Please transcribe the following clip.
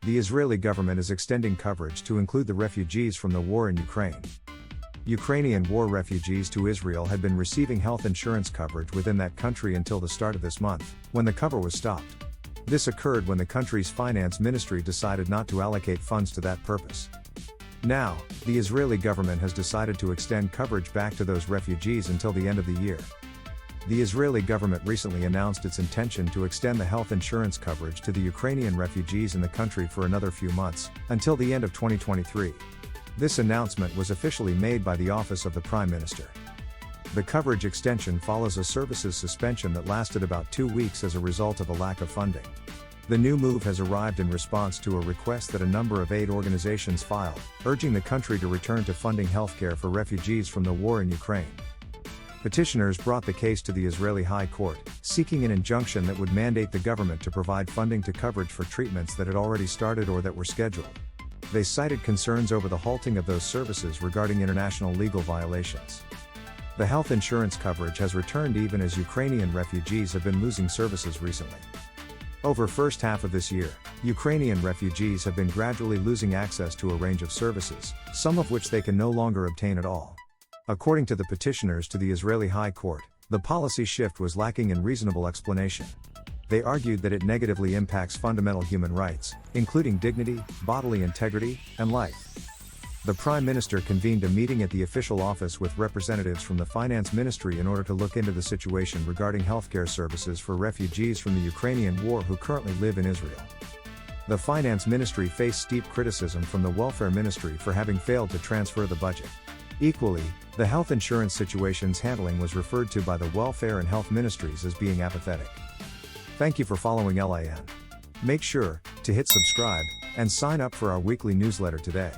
The Israeli government is extending coverage to include the refugees from the war in Ukraine. Ukrainian war refugees to Israel had been receiving health insurance coverage within that country until the start of this month, when the cover was stopped. This occurred when the country's finance ministry decided not to allocate funds to that purpose. Now, the Israeli government has decided to extend coverage back to those refugees until the end of the year. The Israeli government recently announced its intention to extend the health insurance coverage to the Ukrainian refugees in the country for another few months, until the end of 2023. This announcement was officially made by the Office of the Prime Minister. The coverage extension follows a services suspension that lasted about 2 weeks as a result of a lack of funding. The new move has arrived in response to a request that a number of aid organizations filed, urging the country to return to funding healthcare for refugees from the war in Ukraine. Petitioners brought the case to the Israeli High Court, seeking an injunction that would mandate the government to provide funding to coverage for treatments that had already started or that were scheduled. They cited concerns over the halting of those services regarding international legal violations. The health insurance coverage has returned even as Ukrainian refugees have been losing services recently. Over first half of this year, Ukrainian refugees have been gradually losing access to a range of services, some of which they can no longer obtain at all. According to the petitioners to the Israeli High Court, the policy shift was lacking in reasonable explanation. They argued that it negatively impacts fundamental human rights, including dignity, bodily integrity, and life. The Prime Minister convened a meeting at the official office with representatives from the Finance Ministry in order to look into the situation regarding healthcare services for refugees from the Ukrainian war who currently live in Israel. The Finance Ministry faced steep criticism from the Welfare Ministry for having failed to transfer the budget. Equally, the health insurance situation's handling was referred to by the Welfare and Health Ministries as being apathetic. Thank you for following LIN. Make sure to hit subscribe and sign up for our weekly newsletter today.